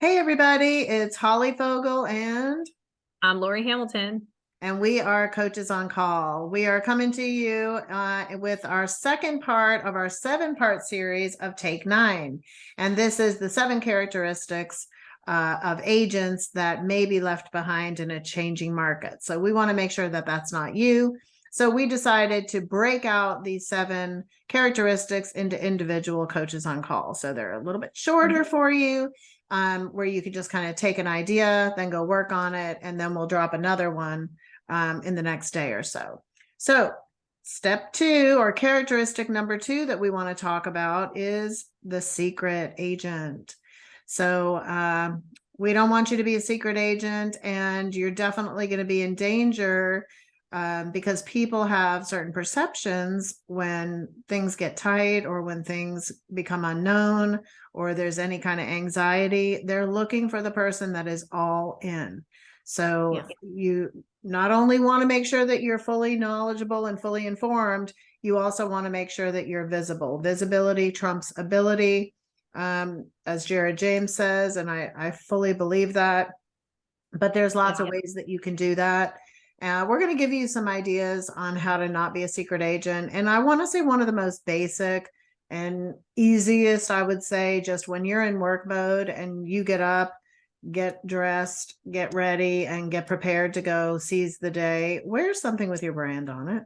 Hey everybody, it's Holly Fogel I'm Lori Hamilton. and we are Coaches on Call. We are coming to you with our second part of our 7-part series of Take 9. And this is the 7 characteristics of agents that may be left behind in a changing market. So we want to make sure that that's not you. So we decided to break out these 7 characteristics into individual Coaches on Call. So they're a little bit shorter for you, where you could just kind of take an idea, then go work on it, and then we'll drop another one in the next day or so. So step 2, or characteristic number 2 that we want to talk about, is the secret agent. So we don't want you to be a secret agent, and you're definitely going to be in danger because people have certain perceptions when things get tight or when things become unknown or there's any kind of anxiety. They're looking for the person that is all in. So you not only want to make sure that you're fully knowledgeable and fully informed, you also want to make sure that you're visible. Visibility trumps ability, as Jared James says, and I fully believe that. But there's lots of ways that you can do that. We're going to give you some ideas on how to not be a secret agent. And I want to say one of the most basic and easiest, I would say, just when you're in work mode and you get up, get dressed, get ready, and get prepared to go seize the day, wear something with your brand on it.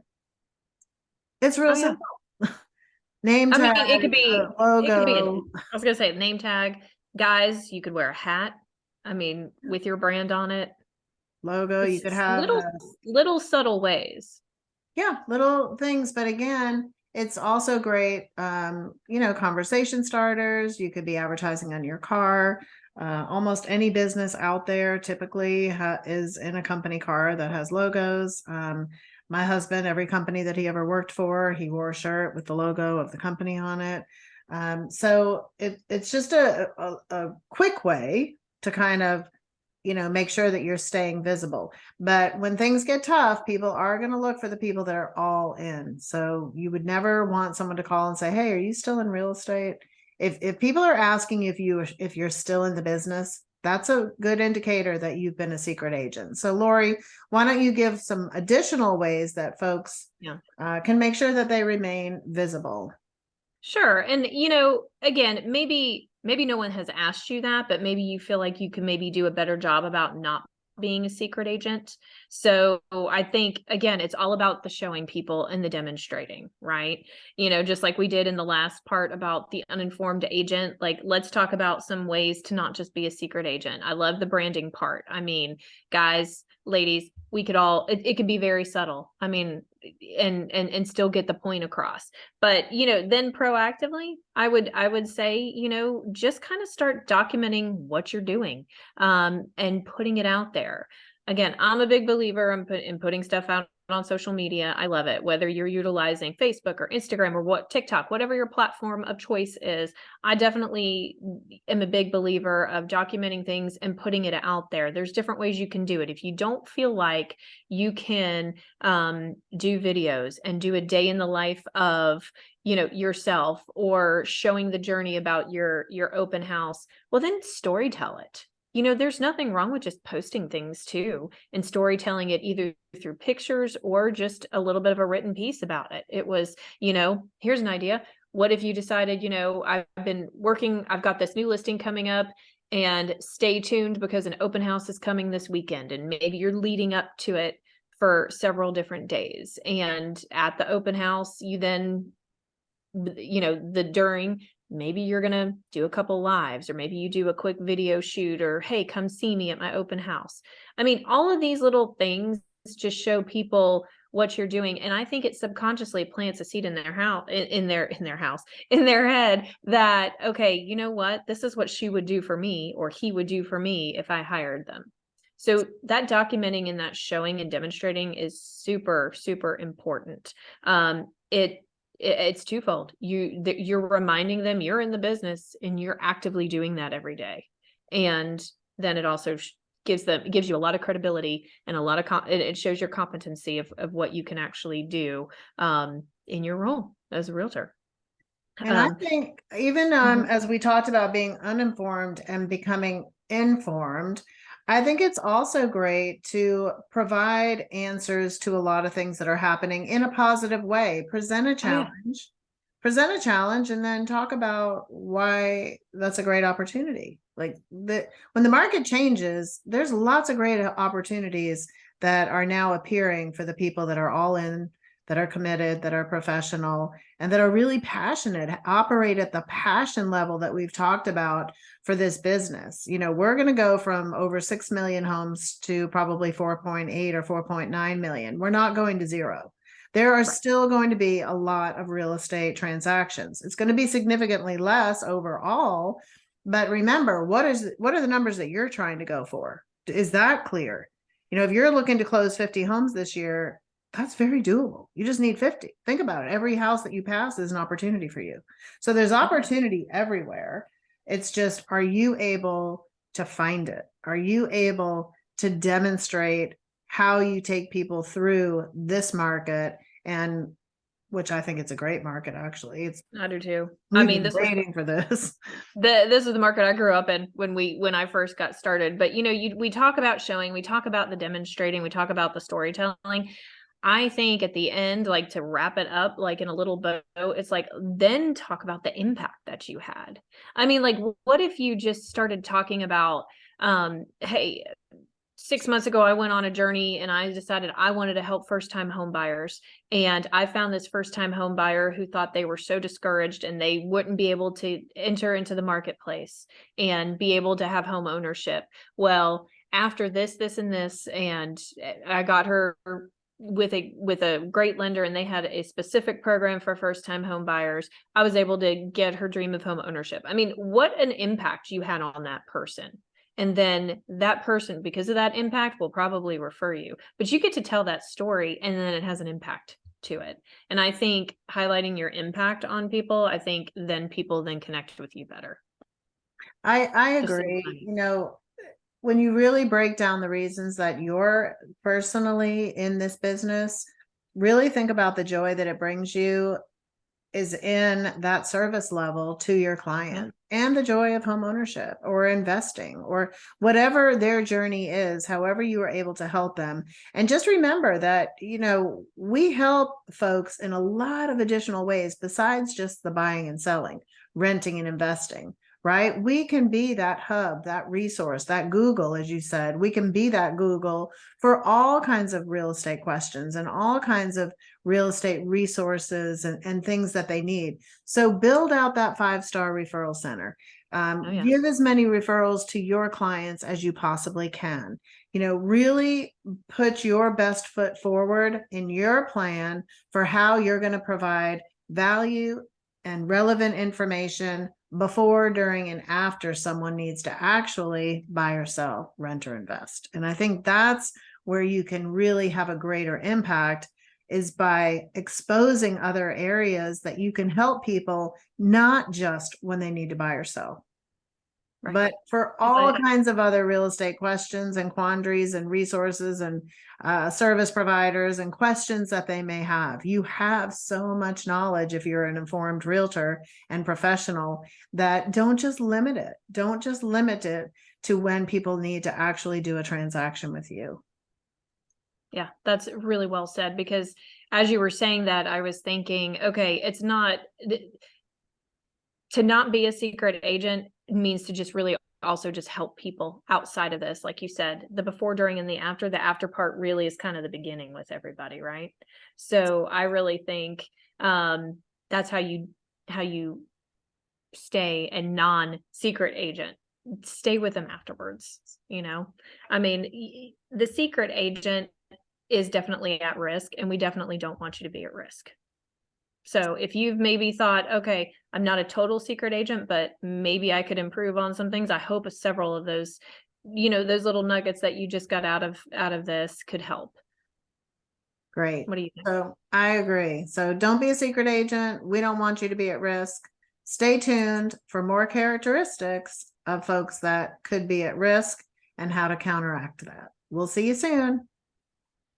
It's real simple. Name I mean, tag, I logo. was gonna say name tag. Guys, you could wear a hat. I mean, with your brand on it. Logo, you could It's have little subtle ways. Yeah, little things. But again, it's also great, conversation starters. You could be advertising on your car. Almost any business out there typically is in a company car that has logos. My husband, every company that he ever worked for, he wore a shirt with the logo of the company on it. So it's just a quick way to kind of make sure that you're staying visible. But when things get tough, people are going to look for the people that are all in. So you would never want someone to call and say, "Hey, are you still in real estate?" If people are asking if you're still in the business, that's a good indicator that you've been a secret agent. So Lori, why don't you give some additional ways that folks can make sure that they remain visible? Sure. And again, maybe no one has asked you that, but maybe you feel like you can maybe do a better job about not being a secret agent. So I think, again, it's all about the showing people and the demonstrating, right? Just like we did in the last part about the uninformed agent, like let's talk about some ways to not just be a secret agent. I love the branding part. I mean, guys, ladies, we could all, it could be very subtle. I mean, and still get the point across. But then proactively, I would say, just kind of start documenting what you're doing, and putting it out there. Again, I'm a big believer in putting stuff out on social media. I love it. Whether you're utilizing Facebook or Instagram or TikTok, whatever your platform of choice is, I definitely am a big believer of documenting things and putting it out there. There's different ways you can do it. If you don't feel like you can do videos and do a day in the life of yourself, or showing the journey about your open house, well, then storytell it. There's nothing wrong with just posting things too and storytelling it, either through pictures or just a little bit of a written piece about it. It was, here's an idea. What if you decided, I've been working, I've got this new listing coming up, and stay tuned because an open house is coming this weekend, and maybe you're leading up to it for several different days. And at the open house, you then, during, maybe you're going to do a couple lives, or maybe you do a quick video shoot, or, hey, come see me at my open house. I mean, all of these little things just show people what you're doing. And I think it subconsciously plants a seed in their house, in their head, that, okay, you know what, this is what she would do for me, or he would do for me if I hired them. So that documenting and that showing and demonstrating is super, super important. It's twofold. You're reminding them you're in the business and you're actively doing that every day. And then it also gives you a lot of credibility and a lot of it shows your competency of what you can actually do in your role as a realtor. And I think even as we talked about being uninformed and becoming informed. I think it's also great to provide answers to a lot of things that are happening in a positive way. Present a challenge, and then talk about why that's a great opportunity. Like when the market changes, there's lots of great opportunities that are now appearing for the people that are all in, that are committed, that are professional, and that are really passionate, operate at the passion level that we've talked about for this business. You know, we're going to go from over 6 million homes to probably 4.8 or 4.9 million. We're not going to zero. There are still going to be a lot of real estate transactions. It's going to be significantly less overall, but remember, what are the numbers that you're trying to go for? Is that clear? You know, if you're looking to close 50 homes this year, that's very doable. You just need 50. Think about it. Every house that you pass is an opportunity for you. So there's opportunity everywhere. It's just, are you able to find it? Are you able to demonstrate how you take people through this market? And which I think it's a great market, actually. I do too. I mean, this waiting for this. This is the market I grew up in when I first got started. But you know, we talk about showing, we talk about the demonstrating, we talk about the storytelling. I think at the end, like to wrap it up, like in a little bow, it's like, then talk about the impact that you had. I mean, like, what if you just started talking about, hey, 6 months ago, I went on a journey and I decided I wanted to help first-time home buyers. And I found this first-time home buyer who thought they were so discouraged and they wouldn't be able to enter into the marketplace and be able to have home ownership. Well, after this, and this, and I got her with a great lender, and they had a specific program for first-time home buyers. I was able to get her dream of home ownership. I mean, what an impact you had on that person. And then that person, because of that impact, will probably refer you. But you get to tell that story, and then it has an impact to it. And I think highlighting your impact on people, I think then people then connect with you better. I agree. You know, when you really break down the reasons that you're personally in this business, really think about the joy that it brings you is in that service level to your client, and the joy of home ownership or investing or whatever their journey is, however you are able to help them. And just remember that, you know, we help folks in a lot of additional ways besides just the buying and selling, renting and investing. Right? We can be that hub, that resource, that Google, as you said. We can be that Google for all kinds of real estate questions and all kinds of real estate resources and things that they need. So build out that 5-star referral center. Give as many referrals to your clients as you possibly can. You know, really put your best foot forward in your plan for how you're going to provide value and relevant information before, during, and after someone needs to actually buy or sell, rent or invest. And I think that's where you can really have a greater impact, is by exposing other areas that you can help people, not just when they need to buy or sell, but for all kinds of other real estate questions and quandaries and resources and service providers and questions that they may have. You have so much knowledge if you're an informed realtor and professional, that don't just limit it. Don't just limit it to when people need to actually do a transaction with you. Yeah, that's really well said, because as you were saying that, I was thinking, okay, it's not to not be a secret agent means to just really also just help people outside of this. Like you said, the before, during, and the after part really is kind of the beginning with everybody, right? So I really think that's how you stay a non-secret agent. Stay with them afterwards, you know? I mean, the secret agent is definitely at risk, and we definitely don't want you to be at risk. So if you've maybe thought, okay, I'm not a total secret agent, but maybe I could improve on some things, I hope several of those, you know, those little nuggets that you just got out of this could help. Great. What do you think? So I agree. So don't be a secret agent. We don't want you to be at risk. Stay tuned for more characteristics of folks that could be at risk and how to counteract that. We'll see you soon.